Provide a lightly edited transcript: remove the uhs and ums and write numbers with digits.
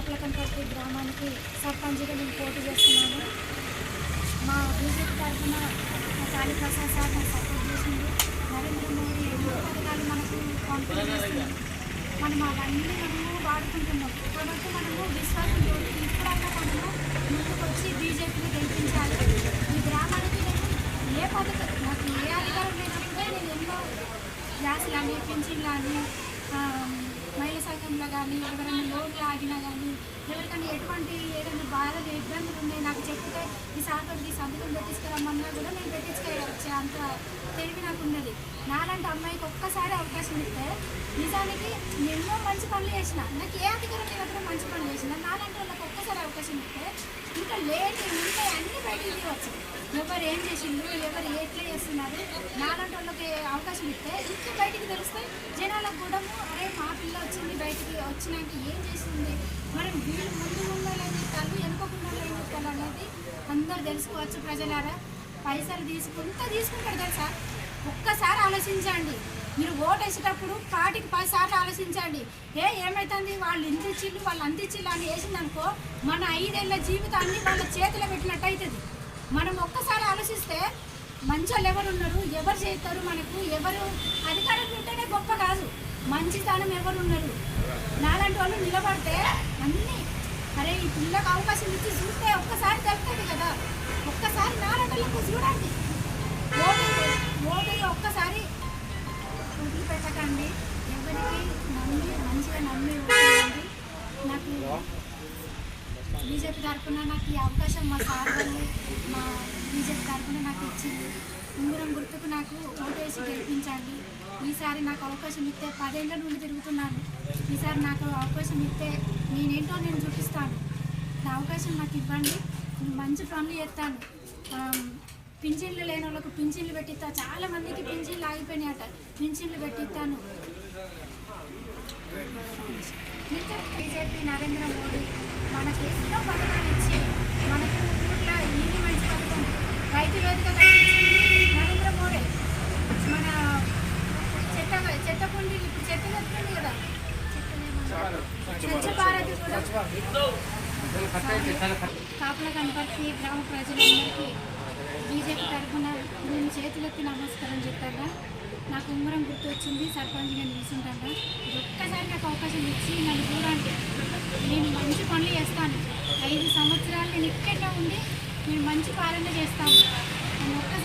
కాపులకంపర్తి గ్రామానికి సర్పంచ్గా నేను పోటీ చేస్తున్నాను. మా బీజేపీ తరఫున కాళీ ప్రసాద్ సార్ నాకు సపోర్ట్ చేసింది. నరేంద్ర మోడీ ఎన్నో పథకాలు మనకు పంపిణీ చేస్తుంది. మనం అవన్నీ మనము వాడుకుంటున్నాం కాబట్టి మనము విశ్వాసంతో ఇప్పుడన్నా మనము ముందుకొచ్చి బీజేపీని గెలిపించాలి. ఈ గ్రామానికి నేను ఏ పథకం నాకు ఏ అధికారం లేనప్పుడే నేను ఎన్నో గ్యాస్ కానీ పెన్షన్ కానీ మహిళా సంఘంలో కానీ ఎవరైనా లోన్లు ఆగినా కానీ ఎవరికైనా ఎటువంటి ఏదైనా బాధ ఇబ్బందులు ఉన్నాయి నాకు చెప్తే ఈ సార్తోటి సంతకం పెట్టించుకురమ్మన్నా కూడా నేను పెట్టించుకోవచ్చు. అంత తెలివి నాకు ఉన్నది. నాలాంటి అమ్మాయికి ఒక్కసారి అవకాశం ఇస్తే నిజానికి ఎన్నో మంచి పనులు చేసిన నాకు ఏ అధికారం లేనప్పుడు మంచి పనులు చేసిన నాలాంటి వాళ్ళకి ఒక్కసారి అవకాశం ఇస్తే ఇంకా లేని ఉంటే అన్నీ బయటికి తీయవచ్చు. ఎవరు ఏం చేసిండ్రు ఎవరు ఎట్లా చేస్తున్నారు నాలాంటి వాళ్ళకి అవకాశం ఇస్తే ఇంకా బయటికి తెలుస్తాయి. జనాలకు కూడా అరే మా పిల్ల వచ్చింది బయటికి వచ్చినాక ఏం చేస్తుంది మనం వీళ్ళు ముందు ఉండాలని తల్లు వెనుకోకుండా ఏం అనేది అందరూ తెలుసుకోవచ్చు. ప్రజలారా పైసలు తీసుకుంటారు తెలుసా. ఒక్కసారి ఆలోచించండి. మీరు ఓటు వేసేటప్పుడు 10 సార్లు ఆలోచించండి. ఏమవుతుంది వాళ్ళు ఇంత ఇచ్చిళ్ళు వాళ్ళు అంత ఇచ్చిళ్ళు అని వేసిందనుకో మన 5 ఏళ్ళ జీవితాన్ని వాళ్ళ చేతిలో పెట్టినట్టు అవుతుంది. మనం ఒక్కసారి ఆలోచిస్తే మంచి వాళ్ళు ఎవరు ఉన్నారు ఎవరు చేస్తారు మనకు ఎవరు అధికారం ఉంటేనే గొప్ప కాదు మంచితనం ఎవరు ఉన్నారు నాలాంటి వాళ్ళు నిలబడితే అన్నీ అరే ఈ పిల్లలకు అవకాశం ఇచ్చి చూస్తే ఒక్కసారి తెలుస్తుంది కదా. ఒక్కసారి నాలాంటి వాళ్ళకు చూడండి. ఓటు ఒక్కసారి వదిలిపెట్టకండి. ఎవరికి మంచిగా నమ్మి ఓటేయండి. నాకు బీజేపీ తరఫున నాకు ఈ అవకాశం మా సార్ వాళ్ళు మా బీజేపీ తరఫున నాకు ఇచ్చింది. ఉంగరం గుర్తుకు నాకు ఓటేసి గెలిపించండి. ఈసారి నాకు అవకాశం ఇస్తే 10 ఏళ్ళ నుండి తిరుగుతున్నాను. ఈసారి నాకు అవకాశం ఇస్తే నేనేంటో నేను చూపిస్తాను. నా అవకాశం నాకు ఇవ్వండి. మంచి పనులు చేస్తాను. పింఛన్లు లేని వాళ్ళకు పింఛన్లు పెట్టిస్తా. చాలామందికి పింఛన్లు ఆగిపోయినాయట. పింఛన్లు పెట్టిస్తాను. బీజేపీ నరేంద్ర మోడీ మనకి ఎన్నో పథకాలు ఇచ్చి మనకు ఊర్లో ఇన్ని మంచి పథకం రైతు వేదిక నరేంద్ర మోడీ మన చెత్త కుండీలు ఇప్పుడు చెత్త తెస్తుంది కదా స్వచ్ఛ భారత్ కూడా కాపులకంపర్తి గ్రామ ప్రజలందరికీ బీజేపీ తరఫున నేను చేతులెత్తి నమస్కారం చెప్తాగా. నాకు ఉంగరం గుర్తు వచ్చింది. సర్పంచ్గా నిలుచుంటాగా. ఒక్కసారి నాకు అవకాశం ఇచ్చి నన్ను చూడండి. నేను మంచి పనులు చేస్తాను. 5 సంవత్సరాలు నేను ఇక్కడే ఉండి నేను మంచి పాలన చేస్తాను. ఒక్కసారి